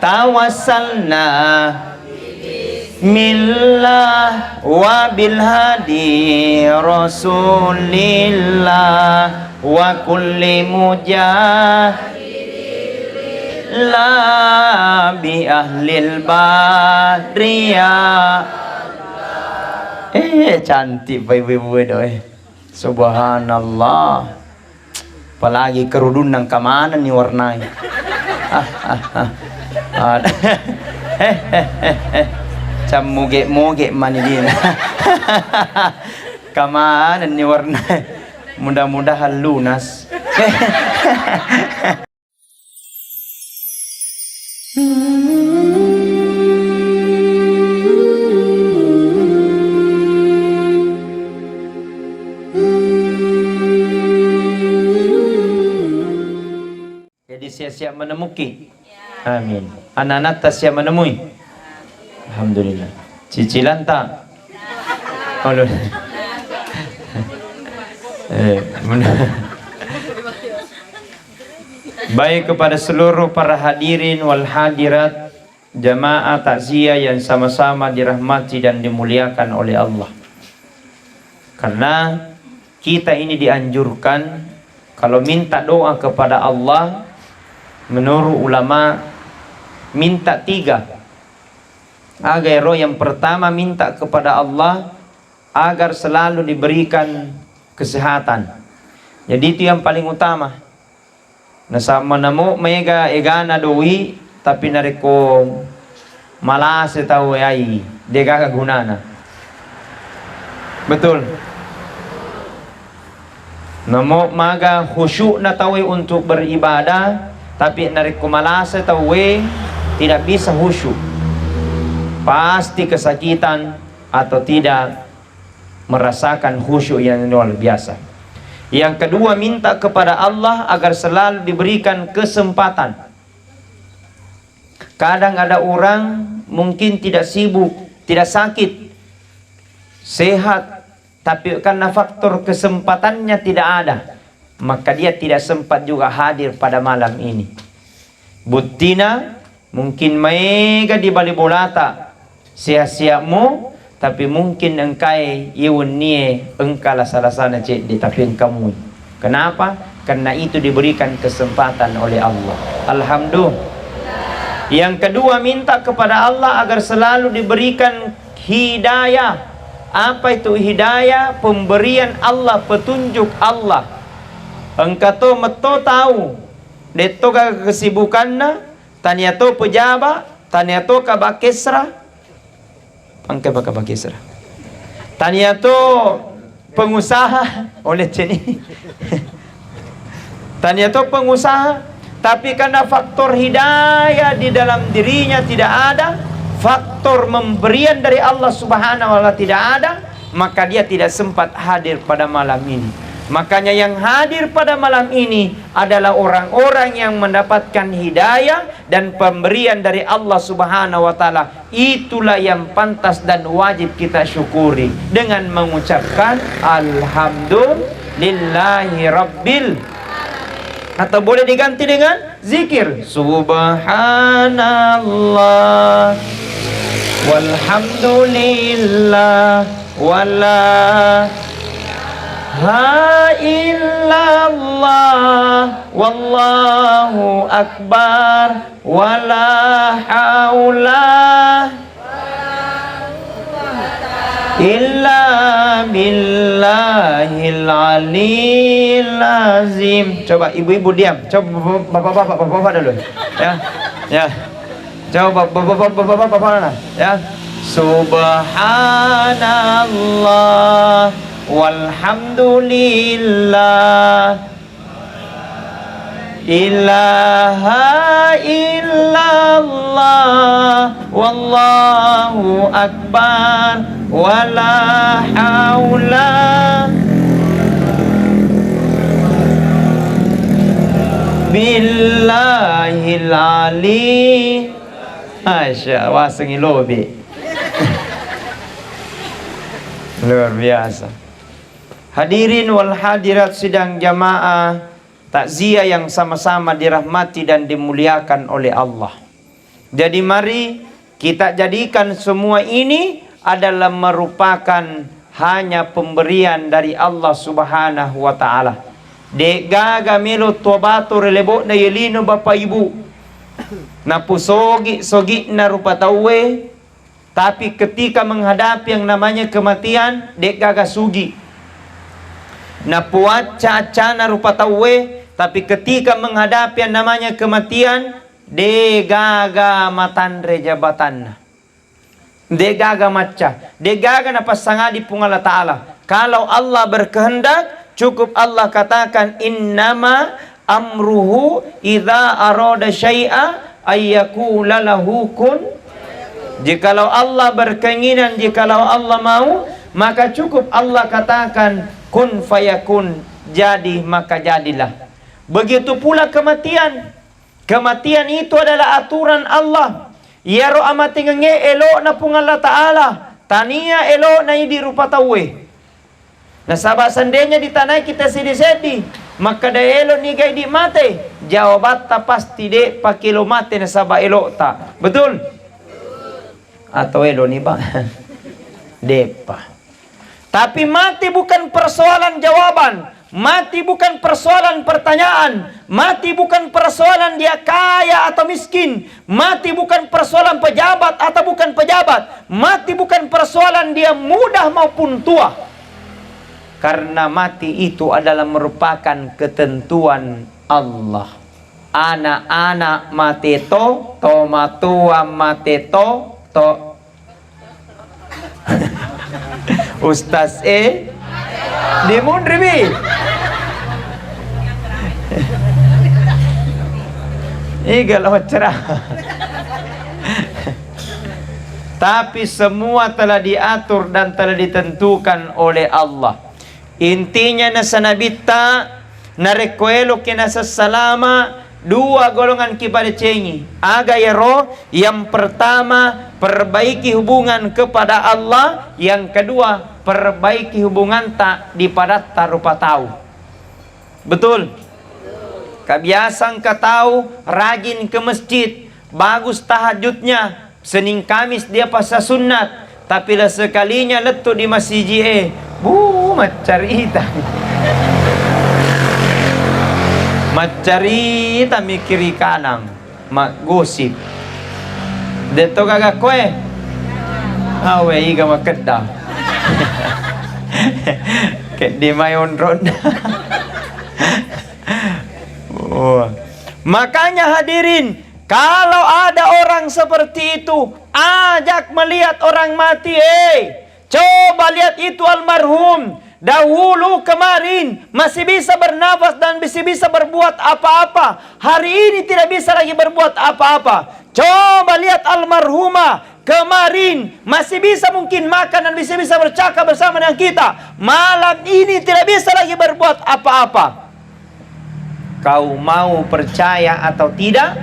tawassalna millah wa bil hadi rasulillah wa kulli la bi ahlil badriyah. Cantik ibu-ibu doi. Subhanallah. Apalagi kerudung nang kemana nih warnanya. Cam moge-moge manidin. Kemana nih warnanya. Mudah-mudahan lunas. Jadi siap-siap menemuki. Amin. Anak-anak tak siap menemui. Alhamdulillah. Cicilan tak? Oh, baik kepada seluruh para hadirin wal hadirat jamaah takziah yang sama-sama dirahmati dan dimuliakan oleh Allah. Karena kita ini dianjurkan kalau minta doa kepada Allah, menurut ulama minta 3. Agar yang pertama minta kepada Allah agar selalu diberikan kesehatan. Jadi itu yang paling utama. Nasama namo mega egana doi tapi nareko malas tahu ai dega gunana. Betul. Namo maga khusyuk na tahu untuk beribadah tapi nareko malas tahu tidak bisa khusyuk. Pasti kesakitan atau tidak merasakan khusyuk yang luar biasa. Yang kedua, minta kepada Allah agar selalu diberikan kesempatan. Kadang ada orang mungkin tidak sibuk, tidak sakit, sehat, tapi karena faktor kesempatannya tidak ada, maka dia tidak sempat juga hadir pada malam ini. Butina mungkin mega di bali bolata, sia-siamu, tapi mungkin engkai iun nie engkala salah sana cek di tapi kamu. Kenapa? Karena itu diberikan kesempatan oleh Allah. Alhamdulillah. Yang kedua, minta kepada Allah agar selalu diberikan hidayah. Apa itu hidayah? Pemberian Allah, petunjuk Allah. Engkau to meto tahu deto kesibukanna, tanya to pejabat, tanya to kabakesra. Angke baka bakisra. Tanya tu pengusaha oleh sini. Tanya tu pengusaha, tapi karena faktor hidayah di dalam dirinya tidak ada, faktor memberian dari Allah Subhanahu wa taala tidak ada, maka dia tidak sempat hadir pada malam ini. Makanya yang hadir pada malam ini adalah orang-orang yang mendapatkan hidayah dan pemberian dari Allah Subhanahu wa taala. Itulah yang pantas dan wajib kita syukuri dengan mengucapkan alhamdulillahi rabbil. Atau boleh diganti dengan zikir subhanallah walhamdulillah wala ha illallah wallahu akbar wala haula illa billahil aliyil azim. Coba ibu-ibu diam. Coba bapak-bapak dulu. Ya. Ya. Coba bapak-bapak ya. Subhanallah walhamdulillah ilaha illallah wallahu akbar wala haula billahil ali. Masya Allah, sengilobi. Luar biasa. Hadirin wal hadirat sidang jamaah takziah yang sama-sama dirahmati dan dimuliakan oleh Allah. Jadi mari kita jadikan semua ini adalah merupakan hanya pemberian dari Allah Subhanahu wa taala. De gaga melo tobato relebo na yelino Bapak Ibu. Na pusogi na rupa tawe, tapi ketika menghadapi yang namanya kematian, dek gaga sugi. Na puat cana rupa tawe, tapi ketika menghadapi yang namanya kematian, de gaga matandre jabatan. De gaga maca, de gaga na pasangadi pung Allah Ta'ala. Kalau Allah berkehendak, cukup Allah katakan innama amruhu idza arada syai'a ayyakula lahu kun. Jikalau Allah berkeinginan, jikalau Allah mau, maka cukup Allah katakan kun fayakun, jadi maka jadilah. Begitu pula kematian. Kematian itu adalah aturan Allah. Ya ro amati nge elo na pung Allah Ta'ala. Tania elo na idi rupa tawe. Nasaba sandenya di tanah kita sedi-sedi. Maka da elo ni gay di mate. Jawabat ta pasti de pakilo mate nasaba elo ta. Betul? Atau elo ni ba? Depa. Tapi mati bukan persoalan jawaban. Mati bukan persoalan pertanyaan. Mati bukan persoalan dia kaya atau miskin. Mati bukan persoalan pejabat atau bukan pejabat. Mati bukan persoalan dia muda maupun tua. Karena mati itu adalah merupakan ketentuan Allah. Anak-anak mati to matua mati to. Ustaz Dimun Ribi. Igal cerah. Tapi semua telah diatur dan telah ditentukan oleh Allah. Intinya nasa nabita narekwelo kinasa salama dua golongan kipada cengi. Aga yaro, yang pertama perbaiki hubungan kepada Allah, yang kedua perbaiki hubungan tak dipada tarupa tahu. Betul? Kebiasaan ka tahu, rajin ke masjid, bagus tahajudnya, Senin Kamis dia pasal sunat, tapi lah sekalinya letup di masjid macarita. Macarita mikiri kanang, gosip. Deto kagak kue. Awe iga makedda. Kayak di mayon ronda. Makanya hadirin, kalau ada orang seperti itu, ajak melihat orang mati. Coba lihat itu almarhum. Dahulu kemarin masih bisa bernafas dan masih bisa berbuat apa-apa. Hari ini tidak bisa lagi berbuat apa-apa. Coba lihat almarhumah. Kemarin masih bisa mungkin makan dan bisa bercakap bersama dengan kita. Malam ini tidak bisa lagi berbuat apa-apa. Kau mau percaya atau tidak?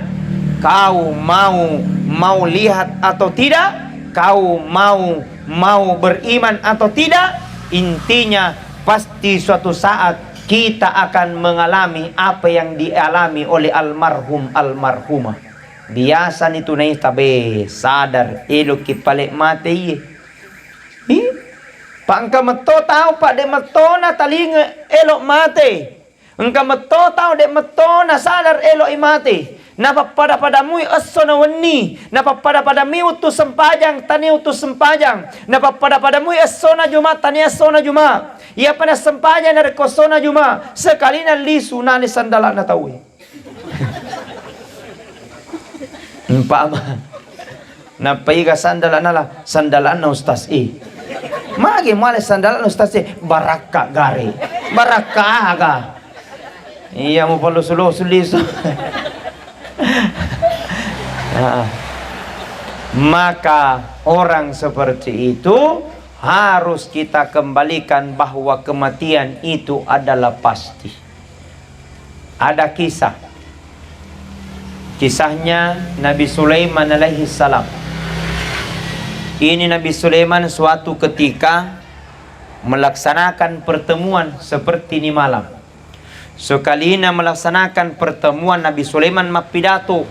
Kau mau lihat atau tidak? Kau mau beriman atau tidak? Intinya pasti suatu saat kita akan mengalami apa yang dialami oleh almarhum almarhumah. Biasa itu na tabe sadar elo kipalik mati. Pangka meto tahu pak de meto na talinga elo mati. Engka meto tahu de meto na sadar elo imati. Napa pada mui aso na wani, napa pada mi utus sempajang tani utus sempajang, napa pada mui aso na juma tani aso na juma. Ia pada sempajang na rekoso na juma, sekali na lisu na ni sandalan na tawi. Pama. Napa iga sandalan na ustaz Magi male sandalan ustaz baraka gare. Baraka aga. Iya mo palusulo lisu. Maka orang seperti itu harus kita kembalikan bahwa kematian itu adalah pasti. Ada kisahnya Nabi Sulaiman alaihi salam. Ini Nabi Sulaiman suatu ketika melaksanakan pertemuan seperti ini malam. Sekalina melaksanakan pertemuan Nabi Sulaiman mapidato.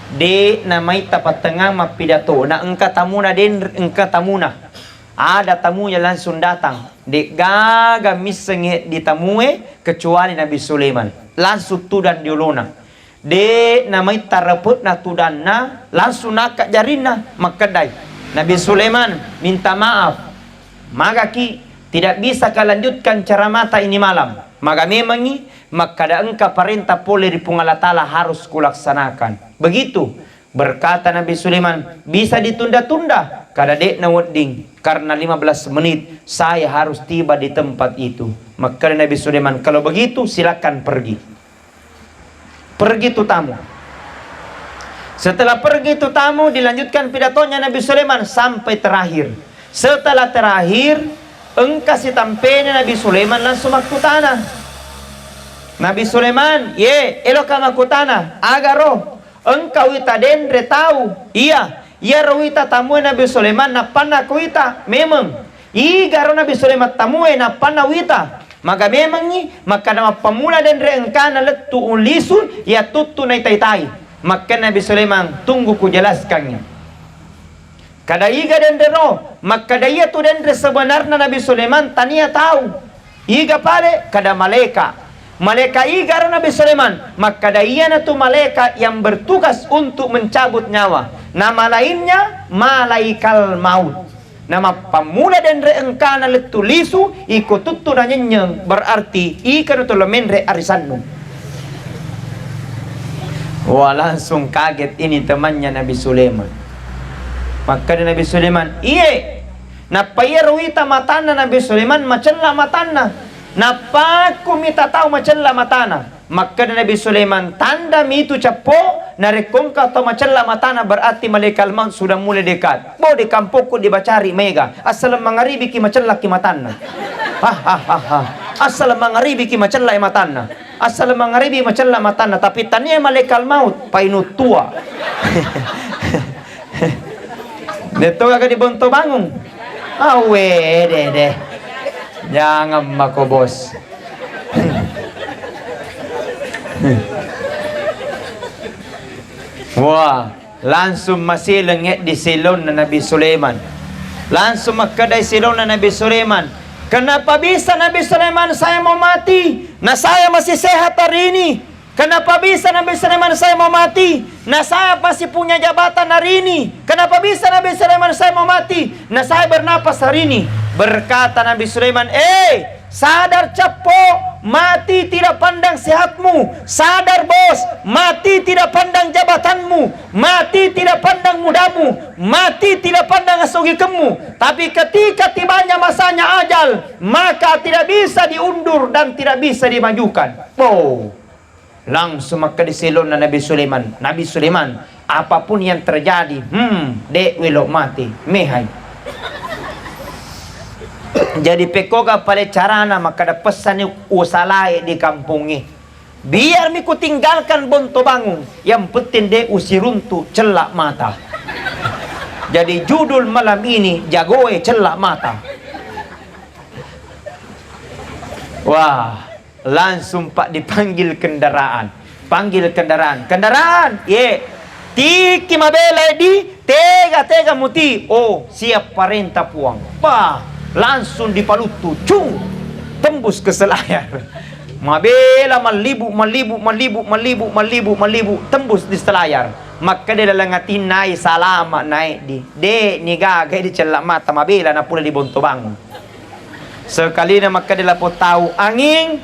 De namay tapat tengah mapidato na engka tamuna den engka tamuna. Ada tamunya langsung datang. De gagamis sengit ditamue kecuali Nabi Sulaiman. Langsung tudan diulona. De namay taraput na tudan na langsung nakak jarina makadai. Nabi Sulaiman minta maaf. Maka ki tidak bisa kelanjutkan cara mata ini malam. Maka memangi maka engka perintah pole di pungalatala harus kulaksanakan. Begitu berkata Nabi Sulaiman, bisa ditunda-tunda kada dek na wedding karena 15 menit saya harus tiba di tempat itu. Maka Nabi Sulaiman, kalau begitu silakan pergi. Pergi tu tamu. Setelah pergi tu tamu dilanjutkan pidatonya Nabi Sulaiman sampai terakhir. Setelah terakhir engka si tampene Nabi Sulaiman langsung makutana. Nabi Sulaiman, ye, eloka makutana, agaro, engkau ita dendre tahu, iya rawita tamu Nabi Sulaiman na panna kuita, memang, igaro Nabi Sulaiman tamu na panna wita, maka memang ni, maka nama pamula dendre engka na letu ulisun, ya tutu na itay-tay, maka Nabi Sulaiman tunggu ku jelaskannya. Kada iga dendre no, maka daya tu dendre sebenarnya Nabi Sulaiman tania tahu, iga pare kada malaikat. Malaikat igar Nabi Sulaiman, maka daya na tu malaikat yang bertugas untuk mencabut nyawa. Nama lainnya malaikal maut. Nama pamula dan reengkana letulisu ikututu na nyenyeng berarti ikan itu lemenre arisanmu. Wah, langsung kaget ini temannya Nabi Sulaiman. Maka Nabi Sulaiman, iye, napayarwita matana Nabi Sulaiman macamlah matana. Napa kumita tahu macamlah matana. Maka Nabi Sulaiman tanda mitu capo narekongka atau macamlah matana berarti malaikat maut sudah mulai dekat. Bo di kampungku dibacari mega. Asal mangaribi ki macamlah ki matana. Asal mangaribi ki macamlah matana. Asal mangaribi macamlah matana. Tapi tania malaikat maut painut tua. Deto kagak dibonto bangun. Awe deh. Jangan mako bos. Wah, langsung masih lengit di silon na Nabi Sulaiman. Langsung makadai silon na Nabi Sulaiman. Kenapa bisa Nabi Sulaiman saya mau mati? Nah saya masih sehat hari ini. Kenapa bisa Nabi Sulaiman saya mau mati? Nah saya masih punya jabatan hari ini. Kenapa bisa Nabi Sulaiman saya mau mati? Nah saya bernapas hari ini. Berkata Nabi Sulaiman, sadar capo, mati tidak pandang sehatmu. Sadar bos, mati tidak pandang jabatanmu. Mati tidak pandang mudamu. Mati tidak pandang asogikemu. Tapi ketika tibanya masanya ajal, maka tidak bisa diundur dan tidak bisa dimajukan. Langsung maka diselon na Nabi Sulaiman. Nabi Sulaiman, apapun yang terjadi, dek wilok mati, mehai. Jadi pekoga pada carana maka ada pesan usalai di kampungnya. Biar miku tinggalkan bonto bangun, yang penting dek usiruntu celak mata. Jadi judul malam ini jagoe celak mata. Wah, langsung Pak dipanggil kendaraan. Panggil kendaraan. Kendaraan, tiki mabela di tega muti. Oh, siap perintah puang. Langsung dipalutu, tembus ke selayar. Mabela malibu, tembus di selayar. Maka dia langatin naik salama naik di nigaga di celak mata mabela na pula di bonto bangun. Sekali na maka dia lapot tahu angin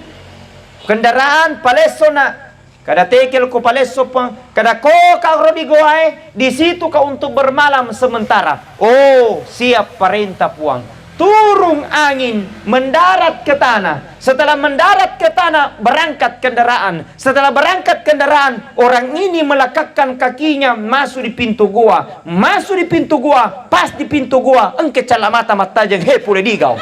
kendaraan paleso na kada tekel ko paleso pang kada ko ka rodigoay di situ ka untuk bermalam sementara. Oh, siap perintah puang. Turun angin, mendarat ke tanah. Setelah mendarat ke tanah, berangkat kendaraan. Setelah berangkat kendaraan, orang ini melekakkan kakinya masuk di pintu gua. Masuk di pintu gua, pas di pintu gua, engke cala mata matajang pule digau.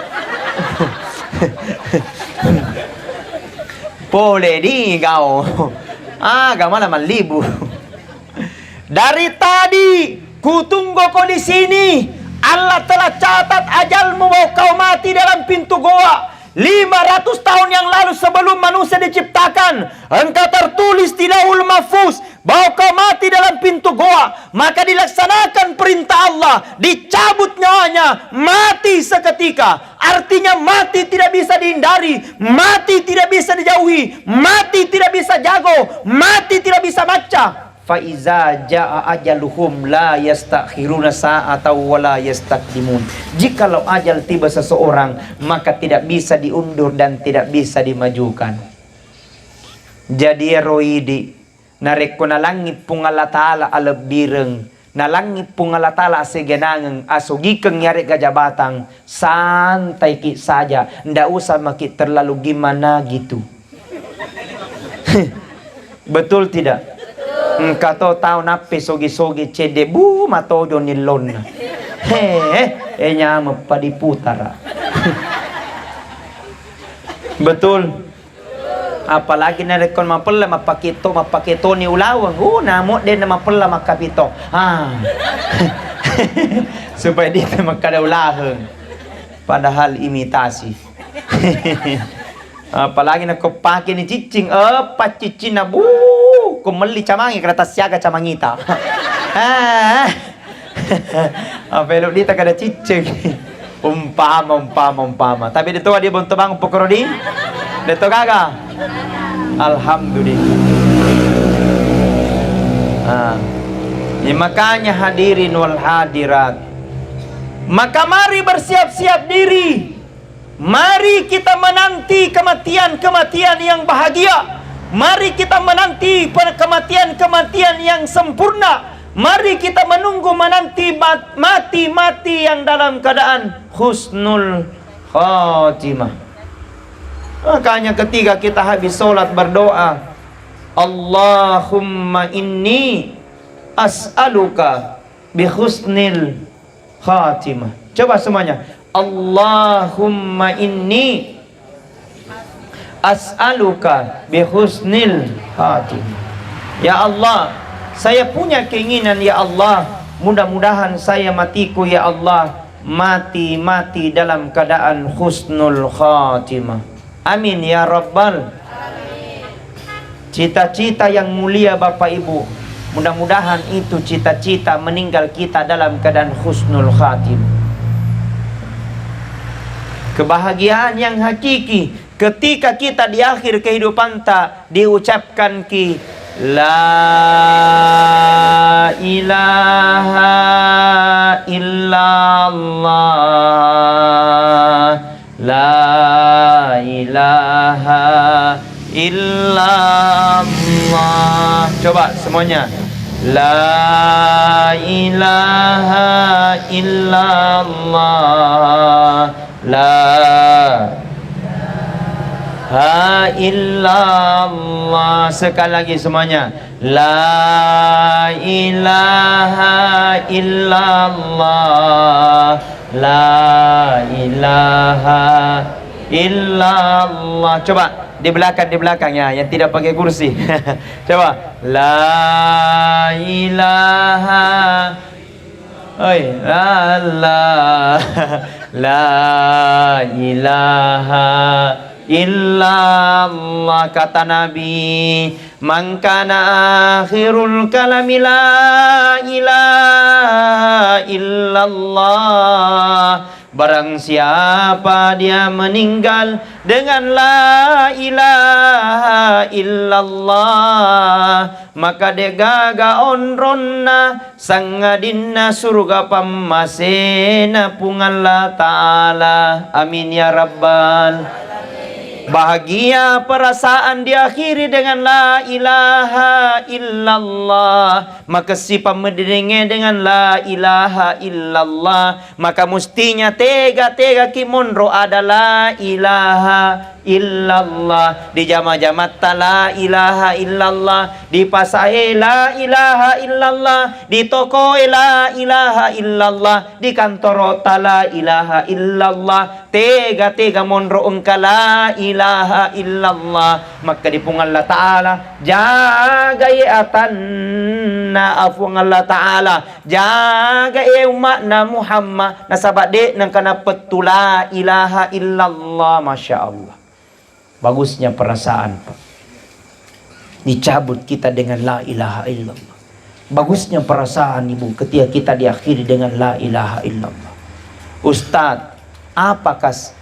Pole digau. Gamana malibu. Dari tadi kutunggu kau di sini. Allah telah catat ajalmu mau kau mati dalam pintu goa. 500 tahun yang lalu sebelum manusia diciptakan, engkau tertulis di Lauhul Mahfuz bahwa kau mati dalam pintu goa. Maka dilaksanakan perintah Allah, dicabut nyawanya, mati seketika. Artinya mati tidak bisa dihindari, mati tidak bisa dijauhi, mati tidak bisa jago, mati tidak bisa baca. Faiza jaa ajaluhum la yastakhiruna sa'atan wa la yastaqdimun. Jikalau ajal tiba seseorang, maka tidak bisa diundur dan tidak bisa dimajukan. Jadi roidi nareko nalangi pungala taala alebireng, nalangi pungala taala segenangeng asugikeng nyari gajabatang, santai ki saja, ndak usah maki terlalu gimana gitu. Betul tidak? Kato tao nape sogi-sogi cede bu matodo nilon. Nyama padiputara. Betul. Apalagi na rekon mapella mapakito ni ulawang. Namo din na mapella makapito. Supaya di makadaulaheng. Padahal imitasi. Apalagi na kopake ni cicing, cicing na bu, kumeli camangi kereta siaga camangita. Belok dita kada cicing. Umpama. Tapi dito dia bonto bang pokorodi. Dito gaga. Alhamdulillah. Ya makanya hadirin wal hadirat. Maka mari bersiap-siap diri. Mari kita menanti kematian-kematian yang bahagia. Mari kita menanti kematian-kematian yang sempurna. Mari kita menanti mati yang dalam keadaan husnul khatimah. Makanya ketika kita habis sholat berdoa, Allahumma inni as'aluka bi husnil khatimah. Coba semuanya. Allahumma inni as'aluka bihusnil khatimah. Ya Allah, saya punya keinginan ya Allah, mudah-mudahan saya matiku ya Allah mati dalam keadaan husnul khatimah. Amin ya Rabbal. Cita-cita yang mulia Bapak Ibu, mudah-mudahan itu cita-cita meninggal kita dalam keadaan husnul khatimah. Kebahagiaan yang hakiki ketika kita di akhir kehidupan tak diucapkan ki la ilaha illallah, la ilaha illallah. Coba semuanya. La ilaha illallah, la ilaha illallah. Sekali lagi semuanya. La ilaha illallah, la ilaha illallah. Coba di belakangnya yang tidak pakai kursi. Coba. La ilaha la ilaha illallah. Kata Nabi, man kana akhirul kalami la ilaha illallah. Barang siapa dia meninggal dengan la ilaha illallah, maka dia gaga onronna sangadinna surga pammasena pungallah ta'ala. Amin ya Rabbal. Bahagia perasaan diakhiri dengan la ilaha illallah. Maka si pemedenge dengan la ilaha illallah, maka mestinya tega ki monro ada la ilaha illallah, di jama-jama la ilaha illallah, di pasai la ilaha illallah, di toko la ilaha illallah, di kantor la ilaha illallah, tega monro engka la ilaha illallah. Maka dipung Allah Ta'ala jaga atanna afuang Allah Ta'ala, jaga umatna Muhammad nasabade nang kana petula ilaha illallah. Masya Allah, bagusnya perasaan Pak, dicabut kita dengan la ilaha illallah. Bagusnya perasaan Ibu ketika kita diakhiri dengan la ilaha illallah. Ustadz,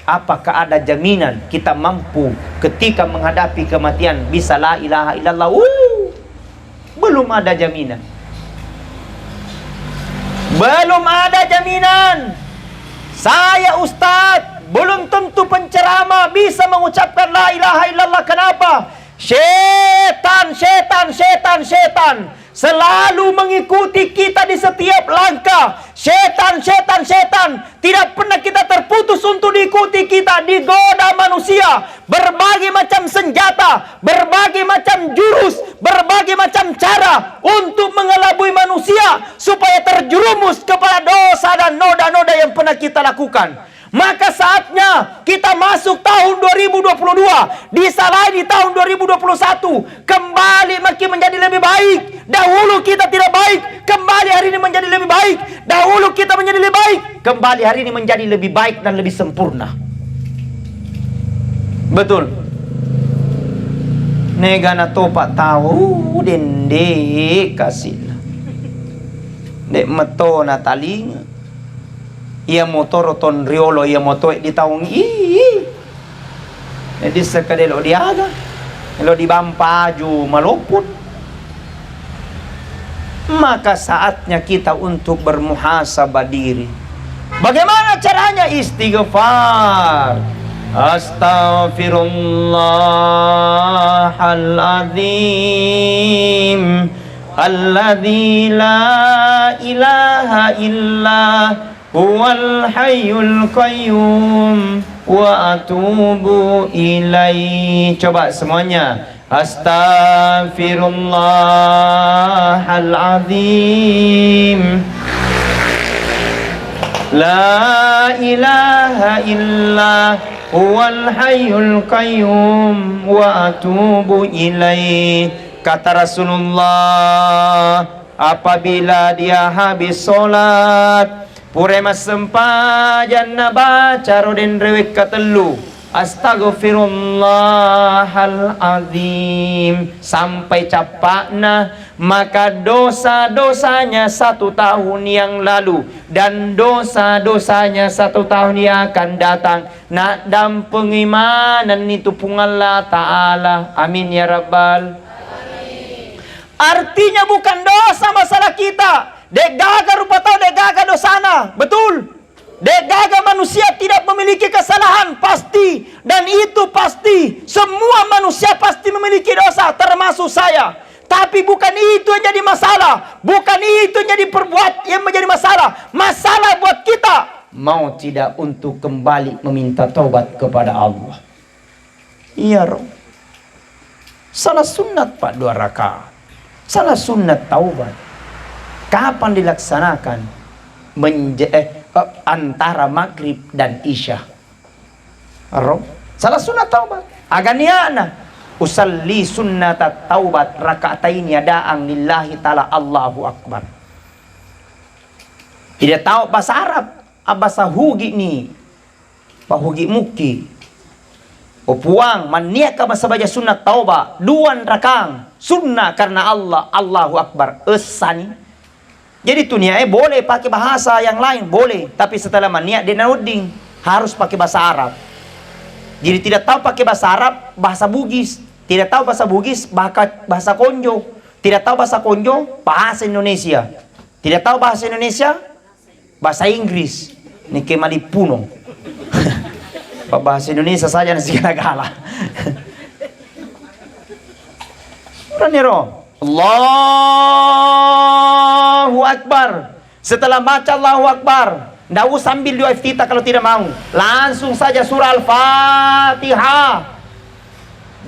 apakah ada jaminan kita mampu ketika menghadapi kematian bisa la ilaha illallah? Belum ada jaminan. Belum ada jaminan. Saya Ustadz belum tentu penceramah bisa mengucapkan la ilaha illallah. Kenapa? Setan selalu mengikuti kita di setiap langkah. Setan tidak pernah kita terputus untuk diikuti kita, digoda manusia. Berbagai macam senjata, berbagai macam jurus, berbagai macam cara untuk mengelabui manusia supaya terjerumus kepada dosa dan noda-noda yang pernah kita lakukan. Maka saatnya kita masuk tahun 2022, disalahi di tahun 2021, kembali makin menjadi lebih baik. Dahulu kita tidak baik, kembali hari ini menjadi lebih baik. Dahulu kita menjadi lebih baik, kembali hari ini menjadi lebih baik dan lebih sempurna. Betul. Negana topa tahu dende kasih. Dek meto na taling. Ia motor ton riolo ia moto di taung jadi sekadelo diaga lo di bampaju maluput. Maka saatnya kita untuk bermuhasabah diri. Bagaimana caranya? Istighfar. Astaghfirullahaladzim alladzi la ilaha illa huwal hayyul qayyum wa atubu ilaihi. Coba semuanya. Astaghfirullahaladzim la ilaha illa huwal hayyul qayyum wa atubu ilaihi. Kata Rasulullah, apabila dia habis sholat purema sempajan na baca roden rewek katelu astaghfirullahaladzim sampai capakna, maka dosa-dosanya 1 tahun yang lalu dan dosa-dosanya 1 tahun yang akan datang nak dan pengimanan itu pun Allah Ta'ala. Amin ya Rabbal. Artinya bukan dosa masalah kita. Dek gaga rupa tahu dek gaga dosana. Betul. Dek gaga manusia tidak memiliki kesalahan. Pasti. Dan itu pasti. Semua manusia pasti memiliki dosa. Termasuk saya. Tapi bukan itu yang jadi masalah. Bukan itu yang jadi perbuat yang menjadi masalah. Masalah buat kita. Mau tidak untuk kembali meminta taubat kepada Allah. Iya Roh. Salah sunat Pak 2 rakaat. Salah sunat taubat. Kapan dilaksanakan? Antara maghrib dan isya. Salah sunat taubat. Aganiana usalli sunnata taubat raka'ataini yada'an lillahi ta'ala Allahu Akbar. Tidak tahu bahasa Arab. Bahasa hugi ni. Pahugi muki. Puang maniaka masa baca sunat taubat 2 rakang. Sunnah karena Allah. Allahu Akbar. Esani. Jadi dunia boleh pakai bahasa yang lain, boleh. Tapi setelah maniak dia naruding harus pakai bahasa Arab. Jadi tidak tahu pakai bahasa Arab, bahasa Bugis. Tidak tahu bahasa Bugis, bahasa Konjo. Tidak tahu bahasa Konjo, bahasa Indonesia. Tidak tahu bahasa Indonesia, bahasa Inggris. Ini kemali puno. Bahasa Indonesia saja nasi segala-gala. Raniro. Allahu Akbar. Setelah baca Allahu Akbar, Nggak usah ambil dua iftitah kalau tidak mau. Langsung saja surah Al-Fatihah.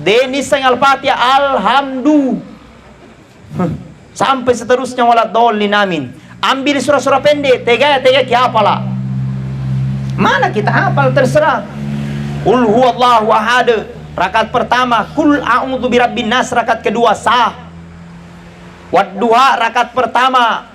Denis sang Al-Fatihah, Alhamdulillah. Sampai seterusnya waladhdallin, amin. Ambil surah-surah pendek, tega apalah. Mana kita hafal, terserah. Qul huwallahu ahad, rakaat pertama. Qul a'udzu birabbin nas, rakaat kedua sah. Wadduha, rakaat pertama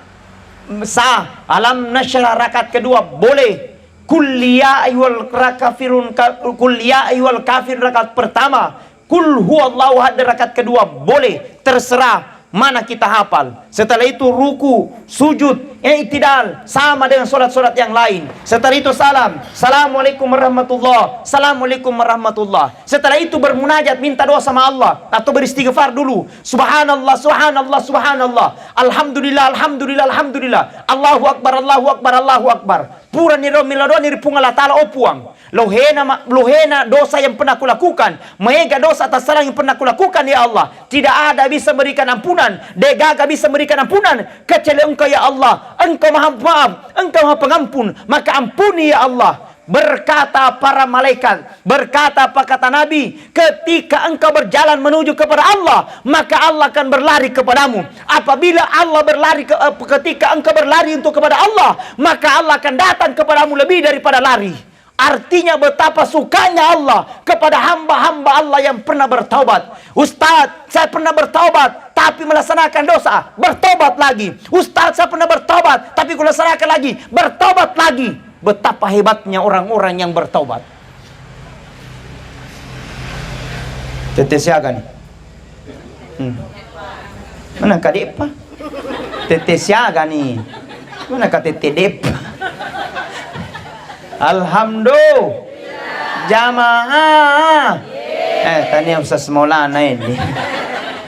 sah. Alam nasyrah, rakaat kedua boleh. Qul ya ayyuhal kafirun, qul ya ayyuhal kafir, rakaat pertama. Qul huwallahu ahad, rakaat kedua boleh, terserah mana kita hafal. Setelah itu ruku, sujud, i'tidal, sama dengan solat-solat yang lain. Setelah itu salam, assalamualaikum warahmatullah, assalamualaikum warahmatullah. Setelah itu bermunajat, minta doa sama Allah atau beristighfar dulu. Subhanallah, subhanallah, subhanallah, alhamdulillah, alhamdulillah, alhamdulillah, Allahu akbar, Allahu akbar, Allahu akbar. Pura niromilado nirpungalah ta'ala opuang. Lohena dosa yang pernah kulakukan, mega dosa atas salah yang pernah kulakukan, ya Allah. Tidak ada bisa memberikan ampunan, degaga bisa memberikan ampunan kecuali Engkau, ya Allah. Engkau maha maaf, Engkau maha pengampun, maka ampuni, ya Allah. Berkata para malaikat, berkata apa kata Nabi, ketika engkau berjalan menuju kepada Allah, maka Allah akan berlari kepadamu. Apabila Allah berlari ketika engkau berlari untuk kepada Allah, maka Allah akan datang kepadamu lebih daripada lari. Artinya betapa sukanya Allah kepada hamba-hamba Allah yang pernah bertaubat. Ustaz, saya pernah bertaubat tapi melaksanakan dosa, bertobat lagi. Ustaz, saya pernah bertaubat tapi melaksanakan lagi, bertobat lagi. Betapa hebatnya orang-orang yang bertaubat. Tetes siaga nih. Mana kak depa? Tetes siaga nih. Mana kak tete depa? Alhamdulillah. Jamaah. Tanya Ustaz Maulana ini.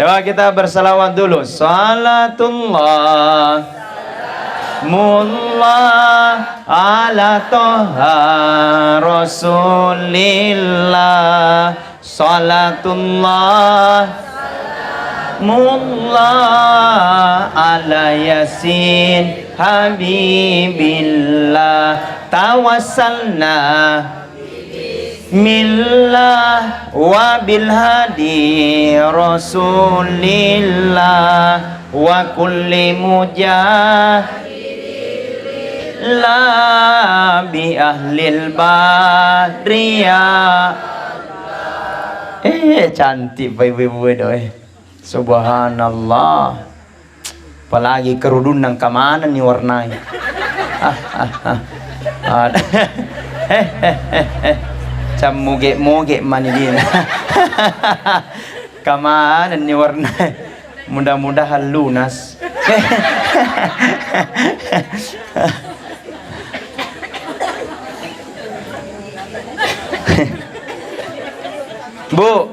Coba kita bersalawat dulu. Salatullah mullah ala toha rasulillah. Salatullah mullah ala yasin habibillah. Tawassalna millah wa bil hadi rasulillah wa kulli mujahillah bi ahlil badriyah. Cantik ibu-ibu doi. Subhanallah. Apalagi kerudung nang kamana nih warnanya. Cam moge mani din. Kamana nih warna. Mudah-mudahan lunas. Bu,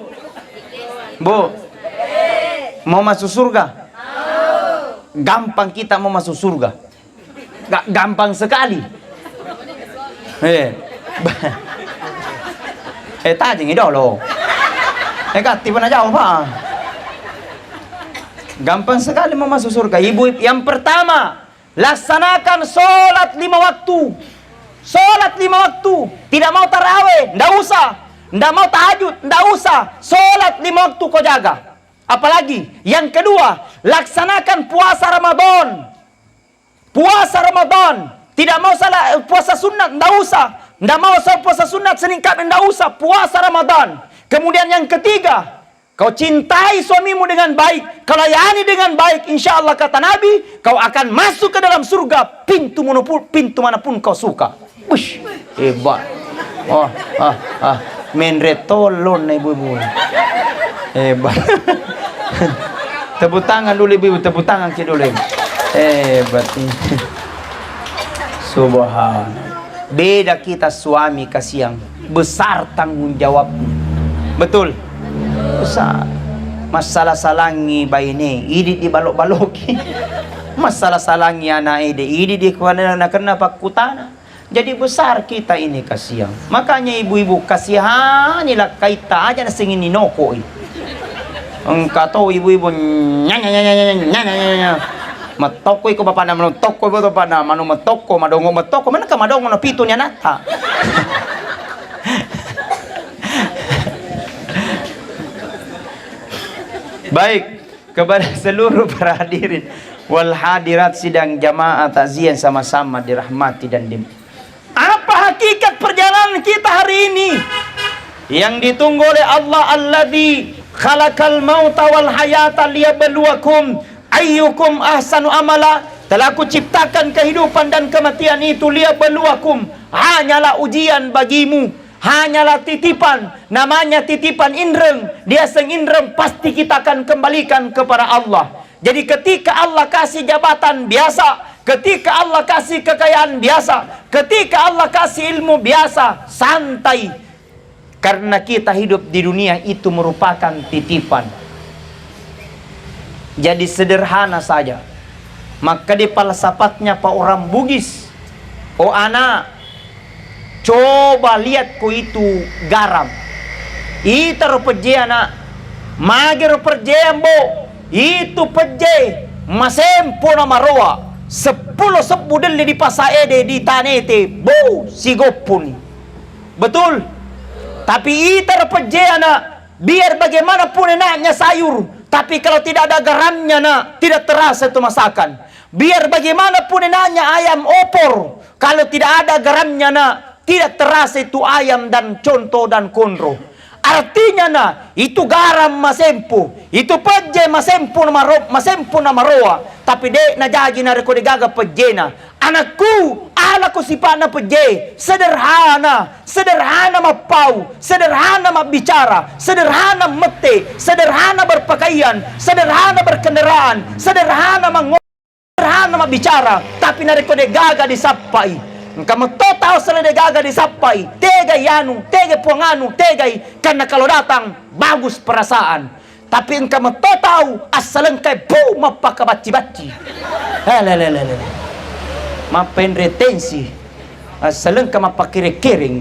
mau masuk surga? Gampang kita mau masuk surga. Gampang sekali. Tajing itu loh. Tiba na jauh pak. Gampang sekali mau masuk surga. Ibu, yang pertama, laksanakan sholat 5 waktu. Sholat 5 waktu. Tidak mau taraweh, ndak usah. Ndak mau tahajud, ndak usah. Sholat 5 waktu kau jaga. Apalagi yang kedua, laksanakan puasa Ramadan. Puasa Ramadan. Tidak mau salah puasa sunat, ndak usah. Ndak mau puasa sunat seningkat, ndak usah. Puasa Ramadan. Kemudian yang ketiga, kau cintai suamimu dengan baik. Kalau layani dengan baik, insya Allah kata Nabi, kau akan masuk ke dalam surga pintu manapun kau suka. Wush, hebat. Menretolon ibu-ibu. Hebat. Tepuk tangan dulu ibu, tepuk tangan kita dulu. Hebat. Subhanallah. Beda kita suami kasih yang besar tanggung jawabnya. Betul. Besar. Masalah salangi baine, idi di balok-baloki. Masalah salangi anak idi di kena pakutana. Jadi besar kita ini kasihan. Makanya ibu-ibu kasihanilah kaita aja na singin ninoko. Engkau tahu ibu-ibu nyanya. Matoko ko pa na toko ko pa na manu matoko madongo mana ka madongo na pito niya nata. Baik, kepada seluruh para hadirin wal hadirat sidang jamaah takziah sama-sama dirahmati dan apa hakikat perjalanan kita hari ini? Yang ditunggu oleh Allah, alladzi khalaqal mauta wal hayata liyabluwakum ayyukum ahsanu amala. Telah aku ciptakan kehidupan dan kematian itu liyabluwakum, hanyalah ujian bagimu, hanyalah titipan, namanya titipan indreng. Dia seng indreng pasti kita akan kembalikan kepada Allah. Jadi ketika Allah kasih jabatan biasa, ketika Allah kasih kekayaan biasa, ketika Allah kasih ilmu biasa, santai. Karena kita hidup di dunia itu merupakan titipan. Jadi sederhana saja. Maka di falsafatnya Pak orang Bugis, oh anak, coba lihat ku itu garam. Itu perje anak, magir perje ambo. Itu perje masempo na maroa. 10 sebudel di pasaede di tanete, bu sigopun. Betul? Tapi itar perje anak, biar bagaimanapun enaknya sayur, tapi kalau tidak ada garamnya nak, tidak terasa itu masakan. Biar bagaimanapun enaknya ayam opor, kalau tidak ada garamnya nak, tidak terasa itu ayam dan contoh dan kondro. Artinya nah, itu garam masempu, itu peje masempu na maroa, tapi dek na jagi na rekode gaga peje na. Anakku sifat na peje, sederhana, sederhana mapau, sederhana mabicara, sederhana mete, sederhana berpakaian, sederhana berkendaraan, sederhana sederhana mabicara, tapi na rekode gaga disapai. Kamu total selede gaga disapai, tega yanu, tega puanganu, tegai, karena kalau datang bagus perasaan. Tapi kamu total asalengkai bu mapakabaci-baci. Lelelelele. Mapen retensi. Asalengkai mapakire-kiring.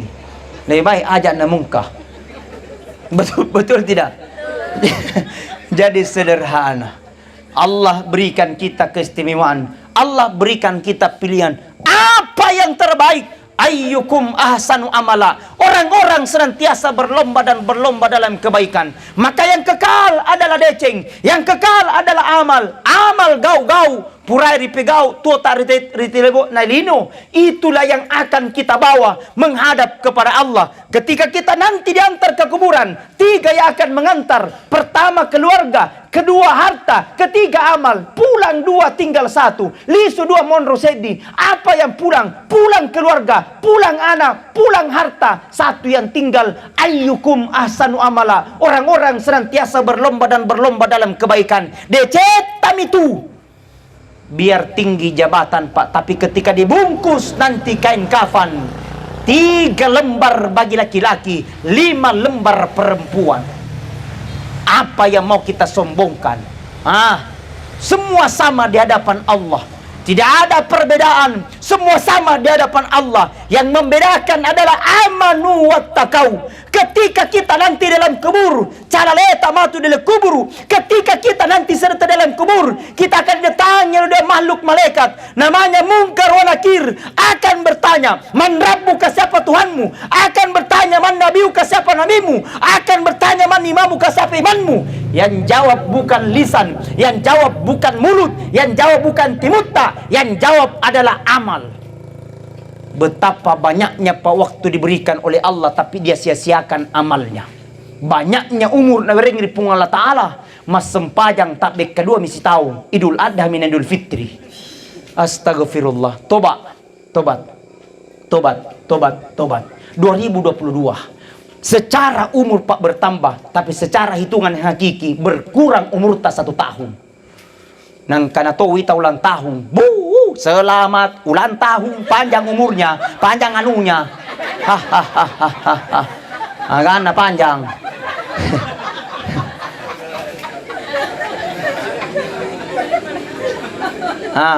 Lebih baik ajak namungkah. Betul tidak? Jadi sederhana. Allah berikan kita keistimewaan. Allah berikan kita pilihan. Apa yang terbaik? Ayyukum ahsanu amala. Orang-orang senantiasa berlomba dan berlomba dalam kebaikan. Maka yang kekal adalah deceng, yang kekal adalah amal. Amal gau-gau, purai ripegau, tuota ritilego nailino. Itulah yang akan kita bawa menghadap kepada Allah. Ketika kita nanti diantar ke kuburan, 3 yang akan mengantar. Pertama keluarga, kedua harta, ketiga amal. Pulang 2 tinggal 1. Lisu 2 monro sedi. Apa yang pulang? Pulang keluarga, pulang anak, pulang harta. 1 yang tinggal ayyukum ahsanu amala. Orang-orang senantiasa berlomba dan berlomba dalam kebaikan. Decetam itu biar tinggi jabatan Pak, tapi ketika dibungkus nanti kain kafan, 3 lembar bagi laki-laki, 5 lembar perempuan. Apa yang mau kita sombongkan? Semua sama di hadapan Allah. Tidak ada perbedaan. Semua sama di hadapan Allah. Yang membedakan adalah amanu wattaqau. Ketika kita nanti dalam kubur, cara leta matu dalam kubur. Ketika kita nanti serta dalam kubur, kita akan didatangi oleh makhluk malaikat. Namanya Munkar wa Nakir. Akan bertanya, man rabbuka, siapa Tuhanmu? Akan bertanya, man nabiuka, siapa nabimu? Akan bertanya, man imamuka, siapa imanmu? Yang jawab bukan lisan, yang jawab bukan mulut, yang jawab bukan timutta, yang jawab adalah amal. Betapa banyaknya Pak waktu diberikan oleh Allah, tapi dia sia-siakan amalnya. Banyaknya umur nawering di pung Allah Ta'ala, mas sempajang tak bek kedua misi tahun Idul Adha min Idul Fitri. Astagfirullah. Tobat 2022. Secara umur Pak bertambah, tapi secara hitungan yang hakiki berkurang umur tak 1 tahun. Nang kana to wita ulang tahun. Selamat ulang tahun, panjang umurnya, panjang anunya. Agana panjang.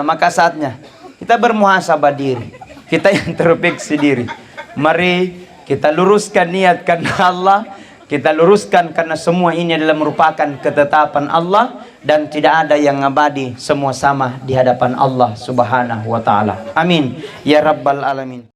Maka saatnya kita bermuhasabah diri. Kita yang introspeksi diri. Mari kita luruskan niat karena Allah. kita luruskan, karena semua ini adalah merupakan ketetapan Allah dan tidak ada yang abadi, semua sama di hadapan Allah Subhanahu wa taala. Amin ya rabbal alamin.